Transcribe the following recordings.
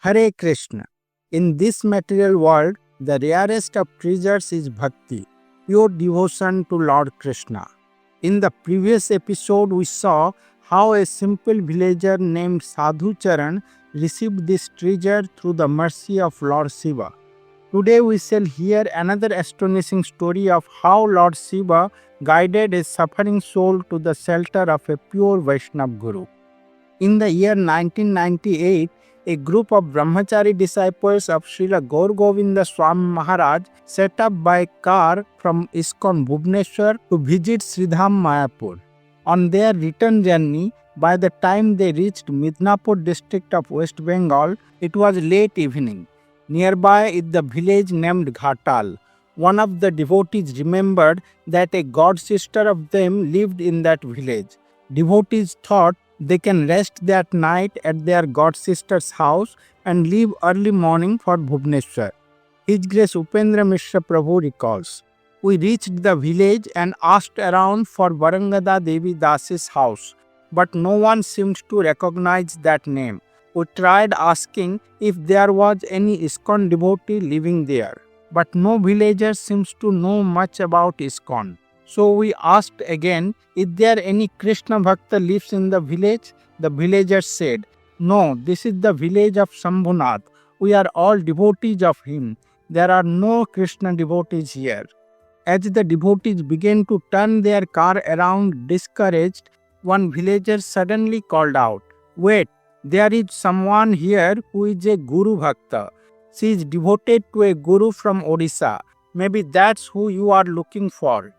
Hare Krishna. In this material world, the rarest of treasures is Bhakti, pure devotion to Lord Krishna. In the previous episode, we saw how a simple villager named Sadhu Charan received this treasure through the mercy of Lord Siva. Today we shall hear another astonishing story of how Lord Siva guided a suffering soul to the shelter of a pure Vaishnav Guru. In the year 1998, a group of Brahmachari disciples of Sri Govinda Swami Maharaj set up by car from ISKCON Bhubaneswar to visit Sridham Mayapur. On their return journey, by the time they reached Midnapur district of West Bengal, it was late evening. Nearby is the village named Ghatal. One of the devotees remembered that a god sister of them lived in that village. Devotees thought they can rest that night at their god sister's house and leave early morning for Bhubaneswar. His Grace Upendra Mishra Prabhu recalls, "We reached the village and asked around for Varangada Devi Dasi's house, but no one seemed to recognize that name. We tried asking if there was any ISKCON devotee living there, but no villager seems to know much about ISKCON. So we asked again, is there any Krishna Bhakta lives in the village? The villagers said, no, this is the village of Shambhunath. We are all devotees of him. There are no Krishna devotees here." As the devotees began to turn their car around discouraged, one villager suddenly called out, "Wait, there is someone here who is a Guru Bhakta. She is devoted to a Guru from Odisha. Maybe that's who you are looking for."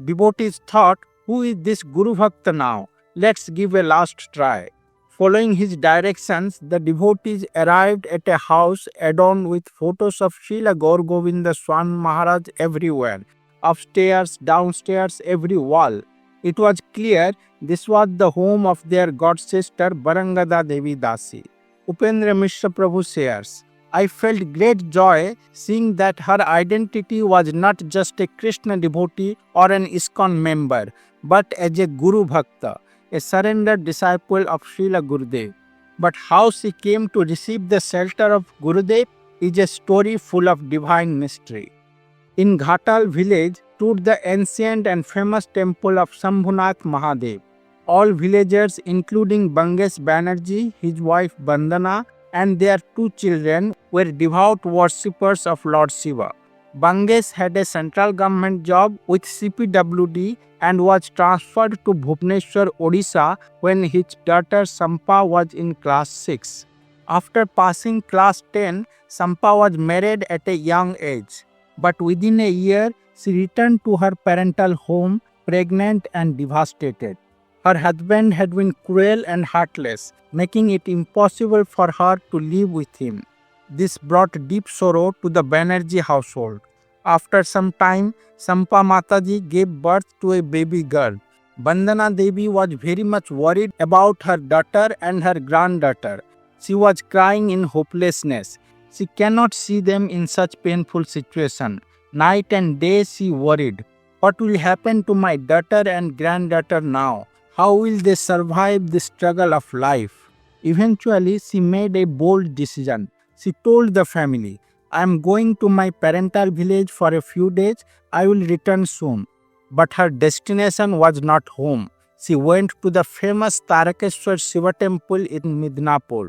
Devotees thought, who is this Guru Bhakta now? Let's give a last try. Following his directions, the devotees arrived at a house adorned with photos of Srila Govinda Swami Maharaj everywhere, upstairs, downstairs, every wall. It was clear this was the home of their god sister Varangada Devi Dasi. Upendra Mishra Prabhu shares, "I felt great joy seeing that her identity was not just a Krishna devotee or an ISKCON member, but as a Guru Bhakta, a surrendered disciple of Srila Gurudev. But how she came to receive the shelter of Gurudev is a story full of divine mystery." In Ghatal village stood the ancient and famous temple of Shambhunath Mahadev. All villagers, including Bangesh Banerjee, his wife Bandana, and their 2 children, were devout worshippers of Lord Siva. Bangesh had a central government job with CPWD and was transferred to Bhubaneswar, Odisha when his daughter Sampa was in class 6. After passing class 10, Sampa was married at a young age. But within a year, she returned to her parental home, pregnant and devastated. Her husband had been cruel and heartless, making it impossible for her to live with him. This brought deep sorrow to the Banerjee household. After some time, Sampa Mataji gave birth to a baby girl. Bandana Devi was very much worried about her daughter and her granddaughter. She was crying in hopelessness. She cannot see them in such painful situation. Night and day she worried. What will happen to my daughter and granddaughter now? How will they survive the struggle of life? Eventually, she made a bold decision. She told the family, "I am going to my parental village for a few days. I will return soon." But her destination was not home. She went to the famous Tarakeswar Shiva temple in Midnapur,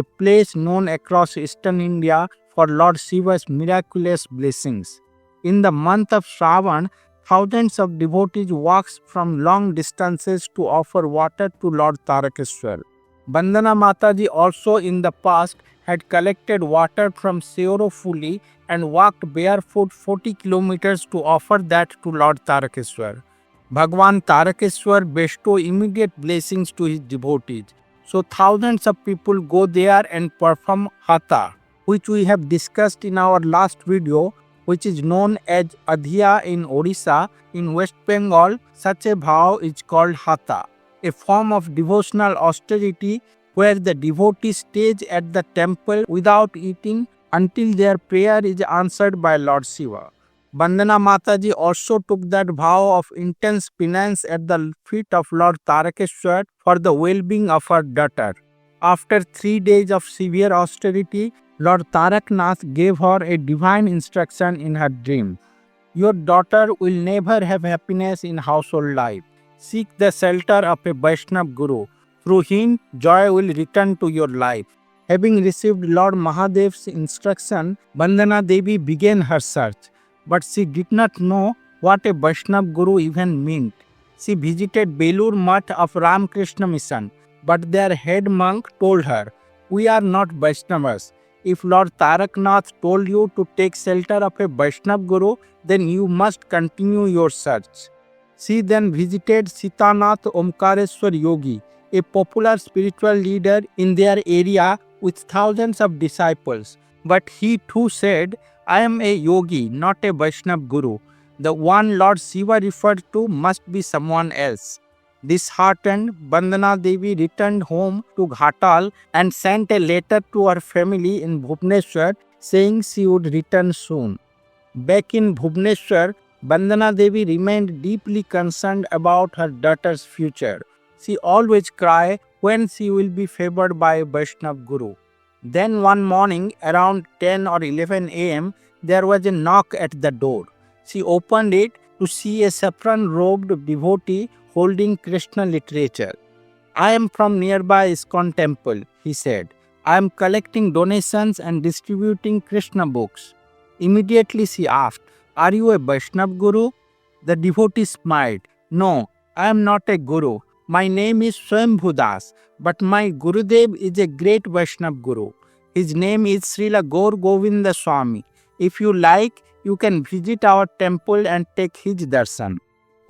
a place known across eastern India for Lord Shiva's miraculous blessings. In the month of Shravan, thousands of devotees walked from long distances to offer water to Lord Tarakeswar. Bandana Mataji also in the past had collected water from Seorofuli and walked barefoot 40 kilometers to offer that to Lord Tarakeswar. Bhagwan Tarakeswar bestow immediate blessings to his devotees. So thousands of people go there and perform Hatha, which we have discussed in our last video, which is known as Adhiya in Odisha. In West Bengal, such a vow is called Hatha, a form of devotional austerity where the devotee stays at the temple without eating until their prayer is answered by Lord Siva. Bandana Mataji also took that vow of intense penance at the feet of Lord Tarakeswar for the well-being of her daughter. After 3 days of severe austerity, Lord Taraknath gave her a divine instruction in her dream. Your daughter will never have happiness in household life. Seek the shelter of a Vaishnav Guru. Through him, joy will return to your life. Having received Lord Mahadev's instruction, Bandana Devi began her search. But she did not know what a Vaishnav Guru even meant. She visited Belur Mutt of Ramakrishna Mission, but their head monk told her, "We are not Vaishnavas. If Lord Taraknath told you to take shelter of a Vaishnav Guru, then you must continue your search." She then visited Sitanath Omkareshwar Yogi, a popular spiritual leader in their area with thousands of disciples. But he too said, "I am a yogi, not a Vaishnav Guru. The one Lord Siva referred to must be someone else." Disheartened, Bandana Devi returned home to Ghatal and sent a letter to her family in Bhubaneswar saying she would return soon. Back in Bhubaneswar, Bandana Devi remained deeply concerned about her daughter's future. She always cried when she will be favored by a Vaishnav Guru. Then one morning around 10 or 11 am, there was a knock at the door. She opened it to see a saffron-robed devotee holding Krishna literature. "I am from nearby ISKCON temple," he said. "I am collecting donations and distributing Krishna books." Immediately she asked, "Are you a Vaishnav Guru?" The devotee smiled. "No, I am not a Guru. My name is Swambhudas, but my Gurudev is a great Vaishnav Guru. His name is Srila Gaur Govinda Swami. If you like, you can visit our temple and take his darshan."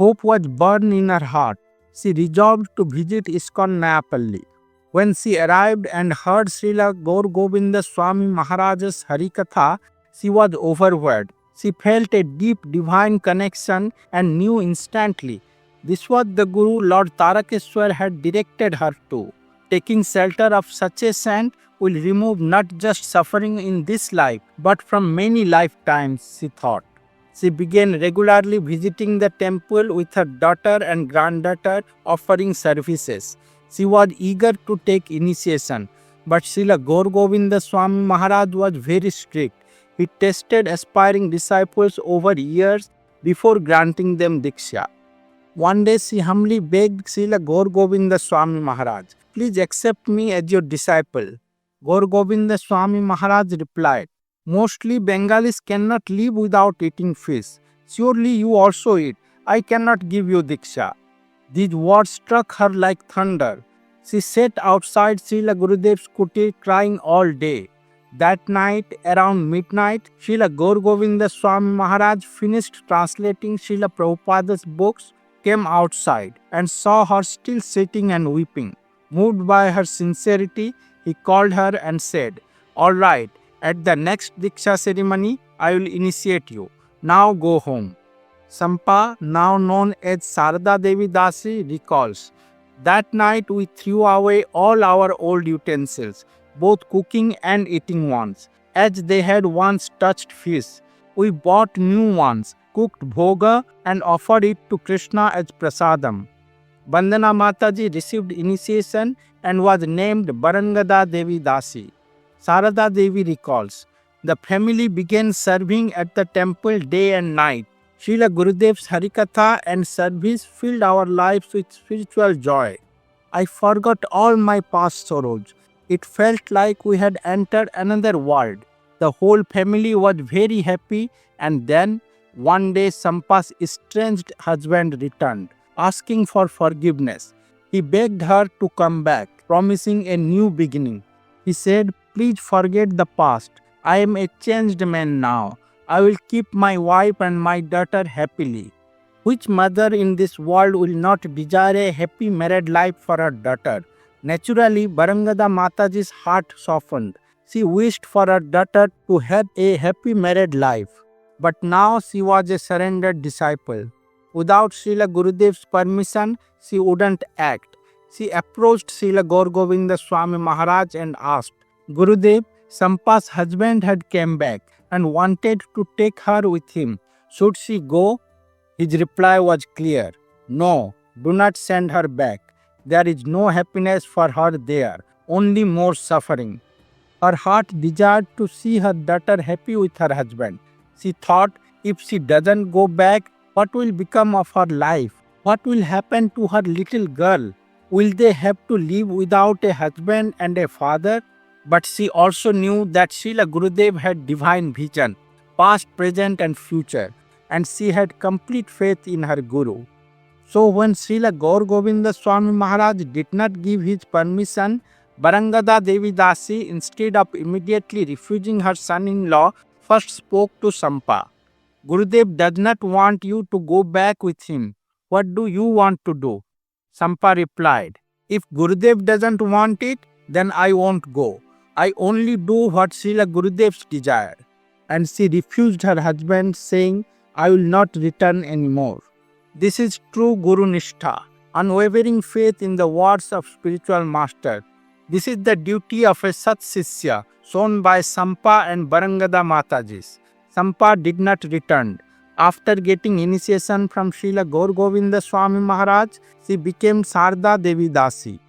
Hope was born in her heart. She resolved to visit ISKCON Nayapalli. When she arrived and heard Srila Gaur Govinda Swami Maharaj's Harikatha, she was overwhelmed. She felt a deep divine connection and knew instantly this was the Guru Lord Tarakeswar had directed her to. Taking shelter of such a saint will remove not just suffering in this life, but from many lifetimes, she thought. She began regularly visiting the temple with her daughter and granddaughter offering services. She was eager to take initiation, but Srila Gaur Govinda Swami Maharaj was very strict. He tested aspiring disciples over years before granting them Diksha. One day she humbly begged Srila Gaur Govinda Swami Maharaj, "Please accept me as your disciple." Gaur Govinda Swami Maharaj replied, "Mostly Bengalis cannot live without eating fish. Surely you also eat. I cannot give you Diksha." These words struck her like thunder. She sat outside Srila Gurudev's kutir crying all day. That night, around midnight, Srila Gaur Govinda Swami Maharaj finished translating Srila Prabhupada's books, came outside, and saw her still sitting and weeping. Moved by her sincerity, he called her and said, "All right, at the next Diksha ceremony, I will initiate you. Now go home." Sampa, now known as Sarada Devi Dasi, recalls, "That night we threw away all our old utensils, both cooking and eating ones, as they had once touched fish. We bought new ones, cooked bhoga and offered it to Krishna as prasadam." Bandana Mataji received initiation and was named Barangada Devi Dasi. Sarada Devi recalls, "The family began serving at the temple day and night. Srila Gurudev's Harikatha and service filled our lives with spiritual joy. I forgot all my past sorrows. It felt like we had entered another world. The whole family was very happy, and then one day Sampa's estranged husband returned, asking for forgiveness. He begged her to come back, promising a new beginning. He said, "Please forget the past. I am a changed man now. I will keep my wife and my daughter happily." Which mother in this world will not desire a happy married life for her daughter? Naturally, Barangada Mataji's heart softened. She wished for her daughter to have a happy married life. But now she was a surrendered disciple. Without Srila Gurudev's permission, she wouldn't act. She approached Srila Gaur Govinda Swami Maharaj and asked, "Gurudev, Sampa's husband had come back and wanted to take her with him. Should she go?" His reply was clear. "No, do not send her back. There is no happiness for her there, only more suffering. Her heart desired to see her daughter happy with her husband. She thought, if she doesn't go back, what will become of her life? What will happen to her little girl? Will they have to live without a husband and a father? But she also knew that Srila Gurudev had divine vision, past, present, and future, and she had complete faith in her Guru. So when Srila Gaur Govinda Swami Maharaj did not give his permission, Barangada Devi Dasi, instead of immediately refusing her son-in-law, first spoke to Sampa. Gurudev does not want you to go back with him. What do you want to do? Sampa replied, if Gurudev doesn't want it, then I won't go. I only do what Srila Gurudev's desire. And she refused her husband, saying, I will not return anymore. This is true Guru Nishtha, unwavering faith in the words of spiritual master. This is the duty of a Sat Sishya shown by Sampa and Barangada Matajis. Sampa did not return. After getting initiation from Srila Gaur Govinda Swami Maharaj, she became Sarda Devi Dasi.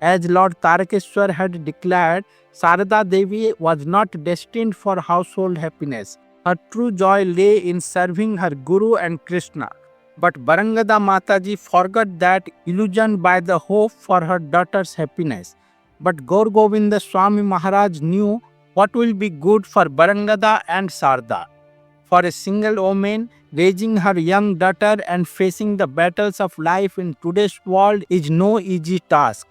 As Lord Tarakeswar had declared, Sarda Devi was not destined for household happiness. Her true joy lay in serving her Guru and Krishna. But Barangada Mataji forgot that illusion by the hope for her daughter's happiness. But Gaur Govinda Swami Maharaj knew what will be good for Barangada and Sarda. For a single woman, raising her young daughter and facing the battles of life in today's world is no easy task.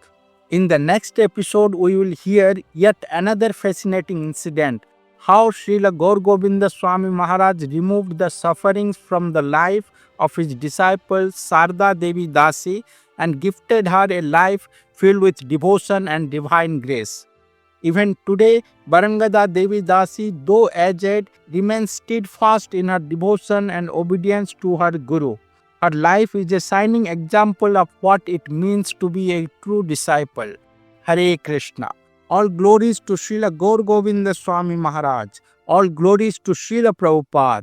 In the next episode, we will hear yet another fascinating incident, how Srila Gaur Govinda Swami Maharaj removed the sufferings from the life of his disciple Sarda Devi Dasi and gifted her a life filled with devotion and divine grace. Even today, Barangada Devi Dasi, though aged, remains steadfast in her devotion and obedience to her Guru. Her life is a shining example of what it means to be a true disciple. Hare Krishna. All glories to Srila Gaur Govinda Swami Maharaj. All glories to Srila Prabhupada.